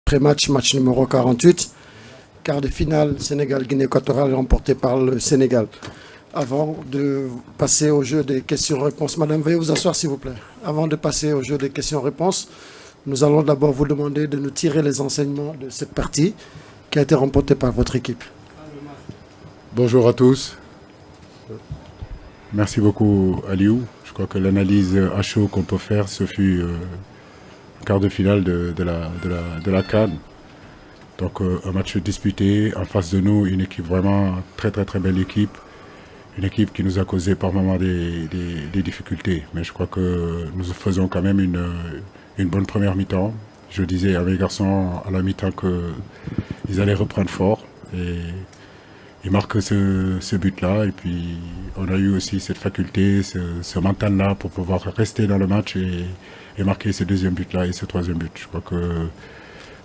Pré-match, match numéro 48. Quart de finale, Sénégal-Guinée équatoriale remporté par le Sénégal. Avant de passer au jeu des questions-réponses, Madame, veuillez vous asseoir s'il vous plaît. Avant de passer au jeu des questions-réponses, nous allons d'abord vous demander de nous tirer les enseignements de cette partie qui a été remportée par votre équipe. Bonjour à tous. Merci beaucoup Aliou. Je crois que l'analyse à chaud qu'on peut faire, ce fut un quart de finale de la CAN. Donc un match disputé, en face de nous une équipe vraiment très belle équipe. Une équipe qui nous a causé par moments des difficultés. Mais je crois que nous faisons quand même une bonne première mi-temps. Je disais à mes garçons à la mi-temps qu'ils allaient reprendre fort. Et ils marquent ce but-là. Et puis on a eu aussi cette faculté, ce mental-là pour pouvoir rester dans le match et marquer ce deuxième but-là et ce troisième but. Je crois que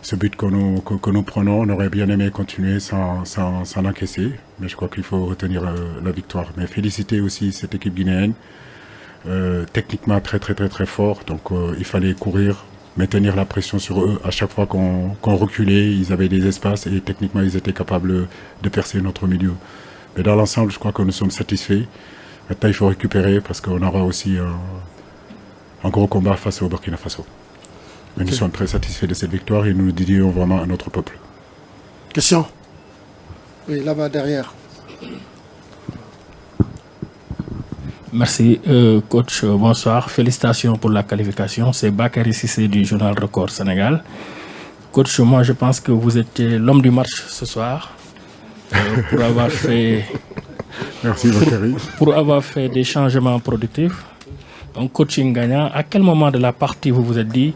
ce but que nous prenons, on aurait bien aimé continuer sans l'encaisser. Mais je crois qu'il faut retenir la victoire. Mais féliciter aussi cette équipe guinéenne. Techniquement très fort. Donc il fallait courir, maintenir la pression sur eux. À chaque fois qu'on reculait, ils avaient des espaces et techniquement ils étaient capables de percer notre milieu. Mais dans l'ensemble, je crois que nous sommes satisfaits. Maintenant, il faut récupérer parce qu'on aura aussi un gros combat face au Burkina Faso. Mais nous sommes très satisfaits de cette victoire et nous nous dédions vraiment à notre peuple. Question? Oui, là-bas derrière. Merci, coach. Bonsoir. Félicitations pour la qualification. C'est Bakary Cissé du journal Record Sénégal. Coach, moi je pense que vous étiez l'homme du match ce soir pour avoir fait... Merci Bakary. Pour avoir fait des changements productifs. Un coaching gagnant. À quel moment de la partie vous vous êtes dit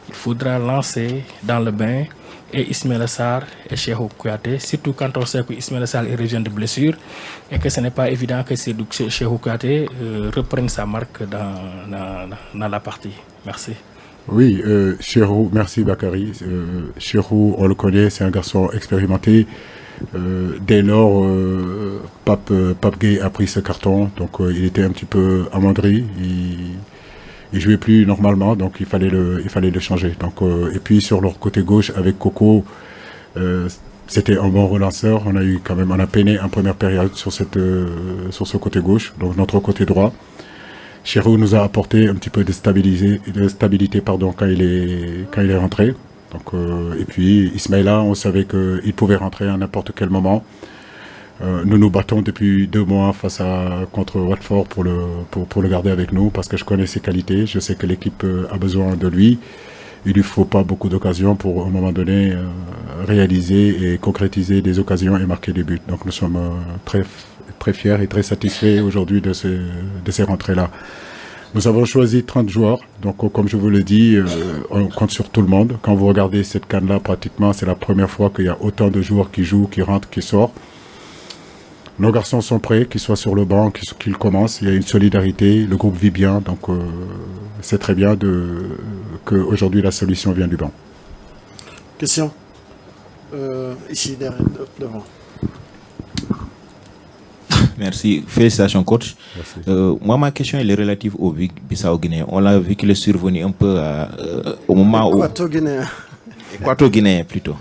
il faudra lancer dans le bain et Ismaïla Sarr et Cheikhou Kouyaté, surtout quand on sait que Ismaïla Sarr revient de blessure et que ce n'est pas évident que Cheikhou Kouyaté reprenne sa marque dans la partie. Merci. Oui, Cheikhou, merci Bakary. Cheikhou, on le connaît, c'est un garçon expérimenté. Dès lors, Pape Gueye a pris ce carton, donc il était un petit peu amoindri. Il jouait plus normalement, donc il fallait le changer. Donc, et puis sur leur côté gauche avec Coco, c'était un bon relanceur. On a peiné en première période sur ce côté gauche, donc notre côté droit. Cheikhou nous a apporté un petit peu de stabilité quand il est rentré. Donc, et puis Ismaïla, on savait qu'il pouvait rentrer à n'importe quel moment. Nous nous battons depuis 2 mois contre Watford pour le garder avec nous parce que je connais ses qualités. Je sais que l'équipe a besoin de lui. Il lui faut pas beaucoup d'occasions pour, à un moment donné, réaliser et concrétiser des occasions et marquer des buts. Donc nous sommes très fiers et très satisfaits aujourd'hui de ces rentrées-là. Nous avons choisi 30 joueurs, donc comme je vous le dis, on compte sur tout le monde. Quand vous regardez cette CAN-là, pratiquement, c'est la première fois qu'il y a autant de joueurs qui jouent, qui rentrent, qui sortent. Nos garçons sont prêts, qu'ils soient sur le banc, qu'ils commencent. Il y a une solidarité, le groupe vit bien, donc c'est très bien qu'aujourd'hui la solution vient du banc. Question? Ici, devant. Merci. Félicitations, coach. Merci. Moi, ma question elle est relative au Bissau-Guinéen. On l'a vu qu'il est survenu un peu au moment où... Équato-Guinéen, plutôt.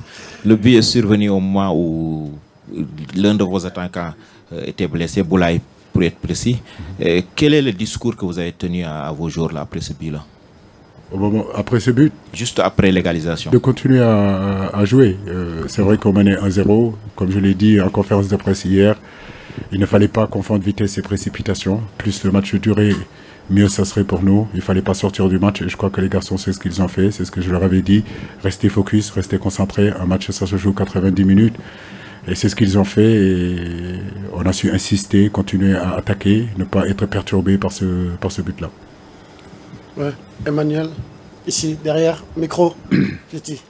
Le but est survenu au moment où l'un de vos attaquants était blessé, Boulaye pour être précis. Quel est le discours que vous avez tenu à vos joueurs là, après ce but-là? Après ce but? Juste après l'égalisation. De continuer à jouer. C'est vrai qu'on menait 1-0. Comme je l'ai dit en conférence de presse hier, il ne fallait pas confondre vitesse et précipitation. Plus le match durait, mieux ça serait pour nous. Il ne fallait pas sortir du match. Et je crois que les garçons, c'est ce qu'ils ont fait. C'est ce que je leur avais dit. Restez focus, restez concentrés. Un match, ça se joue 90 minutes. Et c'est ce qu'ils ont fait. Et on a su insister, continuer à attaquer, ne pas être perturbé par ce but-là. Ouais. Emmanuel, ici, derrière, micro. Petit.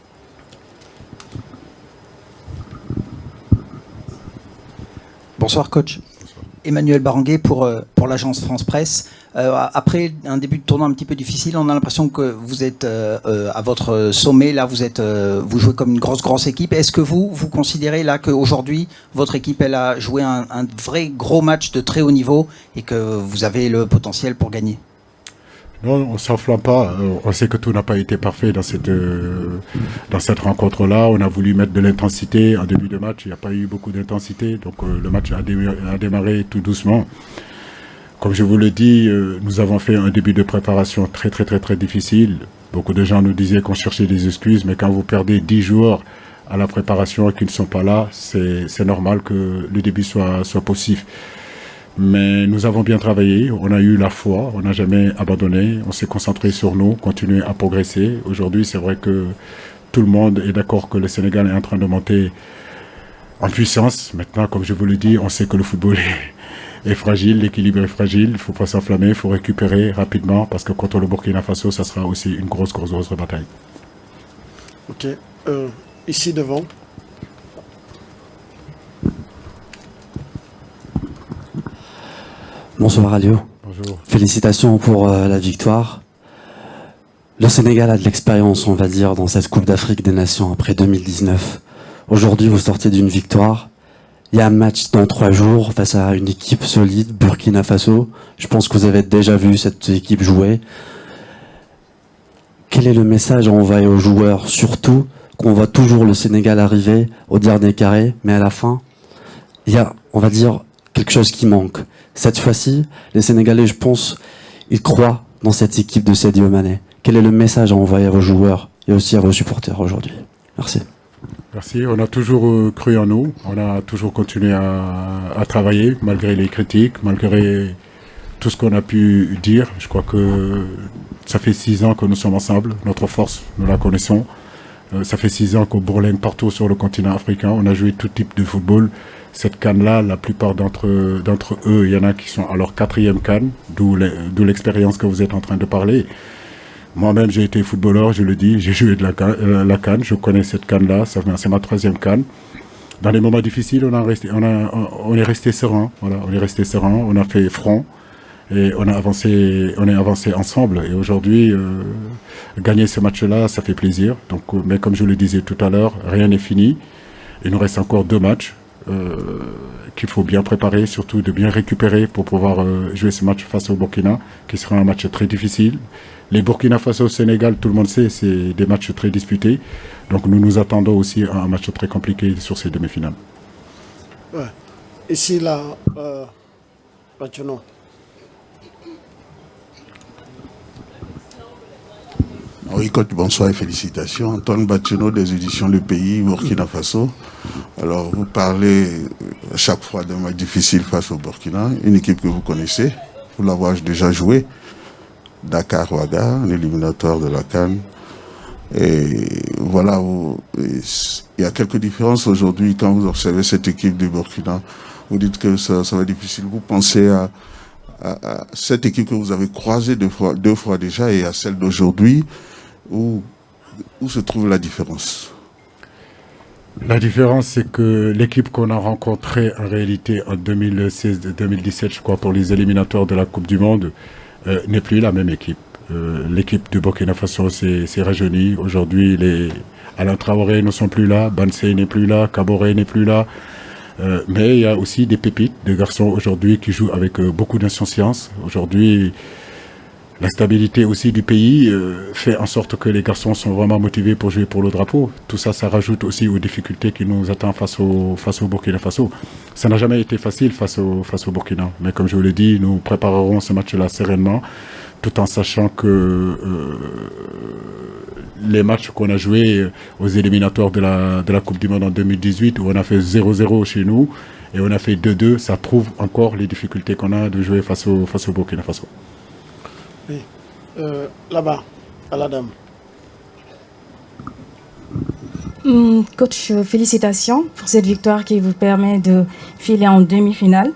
Bonsoir coach. Bonsoir. Emmanuel Baranguet pour l'agence France Presse. Après un début de tournoi un petit peu difficile, on a l'impression que vous êtes à votre sommet. Là, vous jouez comme une grosse équipe. Est-ce que vous considérez là qu'aujourd'hui, votre équipe elle a joué un vrai gros match de très haut niveau et que vous avez le potentiel pour gagner? Non, on ne s'enflamme pas. On sait que tout n'a pas été parfait dans cette rencontre-là. On a voulu mettre de l'intensité en début de match. Il n'y a pas eu beaucoup d'intensité. Donc le match a démarré tout doucement. Comme je vous le dis, nous avons fait un début de préparation très difficile. Beaucoup de gens nous disaient qu'on cherchait des excuses, mais quand vous perdez 10 joueurs à la préparation et qu'ils ne sont pas là, c'est normal que le début soit poussif. Mais nous avons bien travaillé, on a eu la foi, on n'a jamais abandonné, on s'est concentré sur nous, continué à progresser. Aujourd'hui, c'est vrai que tout le monde est d'accord que le Sénégal est en train de monter en puissance. Maintenant, comme je vous le dis, on sait que le football est fragile, l'équilibre est fragile, il ne faut pas s'enflammer, il faut récupérer rapidement parce que contre le Burkina Faso, ça sera aussi une grosse bataille. Ok, ici devant. Bonsoir Alio. Bonjour. Félicitations pour la victoire. Le Sénégal a de l'expérience, on va dire, dans cette Coupe d'Afrique des Nations après 2019. Aujourd'hui, vous sortez d'une victoire. Il y a un match dans 3 jours face à une équipe solide, Burkina Faso. Je pense que vous avez déjà vu cette équipe jouer. Quel est le message à envoyer aux joueurs? Surtout qu'on voit toujours le Sénégal arriver au dernier carré, mais à la fin, il y a, on va dire, quelque chose qui manque. Cette fois-ci, les Sénégalais, je pense, ils croient dans cette équipe de Sadio Mané. Quel est le message à envoyer à vos joueurs et aussi à vos supporters aujourd'hui? Merci. Merci, on a toujours cru en nous, on a toujours continué à travailler malgré les critiques, malgré tout ce qu'on a pu dire. Je crois que ça fait 6 ans que nous sommes ensemble, notre force, nous la connaissons. Ça fait 6 ans qu'on bourlingue partout sur le continent africain, on a joué tout type de football. Cette CAN-là, la plupart d'entre eux, il y en a qui sont à leur 4e CAN, d'où l'expérience que vous êtes en train de parler. Moi-même, j'ai été footballeur, je le dis, j'ai joué de la CAN, je connais cette CAN-là, c'est ma 3e CAN. Dans les moments difficiles, on est resté serein, voilà, on est resté serein, on a fait front et on est avancé ensemble. Et aujourd'hui, gagner ce match-là, ça fait plaisir. Donc, mais comme je le disais tout à l'heure, rien n'est fini. Il nous reste encore 2 matchs. Qu'il faut bien préparer, surtout de bien récupérer pour pouvoir jouer ce match face au Burkina, qui sera un match très difficile. Les Burkina Faso au Sénégal, tout le monde sait, c'est des matchs très disputés. Donc nous nous attendons aussi à un match très compliqué sur ces demi-finales. Ouais. Ici, là, maintenant. Oui, coach, bonsoir et félicitations. Antoine Batuno des éditions Le Pays, Burkina Faso. Alors, vous parlez à chaque fois d'un match difficile face au Burkina, une équipe que vous connaissez, pour l'avoir déjà joué. Dakar-Ouaga, un éliminatoire de la CAN. Et voilà, il y a quelques différences aujourd'hui quand vous observez cette équipe du Burkina. Vous dites que ça va être difficile. Vous pensez à cette équipe que vous avez croisée deux fois déjà et à celle d'aujourd'hui. Où se trouve la différence? La différence, c'est que l'équipe qu'on a rencontrée en réalité en 2016-2017, je crois, pour les éliminatoires de la Coupe du Monde, n'est plus la même équipe. L'équipe du Burkina Faso s'est rajeunie. Aujourd'hui, Alain Traoré ne sont plus là, Bansey n'est plus là, Kaboré n'est plus là. Mais il y a aussi des pépites, des garçons aujourd'hui qui jouent avec beaucoup d'insouciance. Aujourd'hui, la stabilité aussi du pays fait en sorte que les garçons sont vraiment motivés pour jouer pour le drapeau. Tout ça, ça rajoute aussi aux difficultés qui nous attendent face au Burkina Faso. Ça n'a jamais été facile face au Burkina. Mais comme je vous l'ai dit, nous préparerons ce match-là sereinement, tout en sachant que les matchs qu'on a joués aux éliminatoires de la Coupe du Monde en 2018, où on a fait 0-0 chez nous, et on a fait 2-2, ça prouve encore les difficultés qu'on a de jouer face au Burkina Faso. Oui. Là-bas, à la dame. Coach, félicitations pour cette victoire qui vous permet de filer en demi-finale.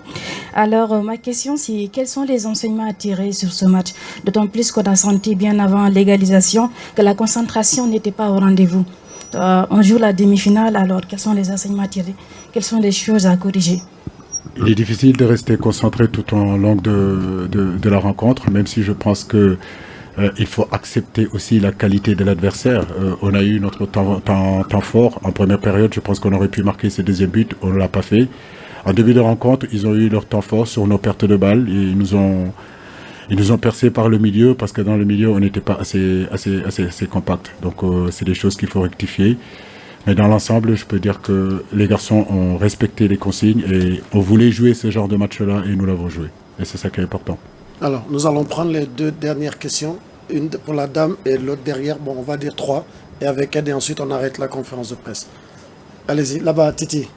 Alors, ma question, c'est quels sont les enseignements à tirer sur ce match? D'autant plus qu'on a senti bien avant l'égalisation que la concentration n'était pas au rendez-vous. On joue la demi-finale, alors quels sont les enseignements à tirer? Quelles sont les choses à corriger? Il est difficile de rester concentré tout au long de la rencontre, même si je pense que il faut accepter aussi la qualité de l'adversaire. On a eu notre temps fort. En première période, je pense qu'on aurait pu marquer ce deuxième but. On ne l'a pas fait. En début de rencontre, ils ont eu leur temps fort sur nos pertes de balles. Et Ils nous ont percé par le milieu parce que dans le milieu, on n'était pas assez compact. Donc, c'est des choses qu'il faut rectifier. Mais dans l'ensemble, je peux dire que les garçons ont respecté les consignes et on voulait jouer ce genre de match-là et nous l'avons joué. Et c'est ça qui est important. Alors, nous allons prendre les 2 dernières questions. Une pour la dame et l'autre derrière. Bon, on va dire 3. Et avec elle, et ensuite, on arrête la conférence de presse. Allez-y, là-bas, Titi.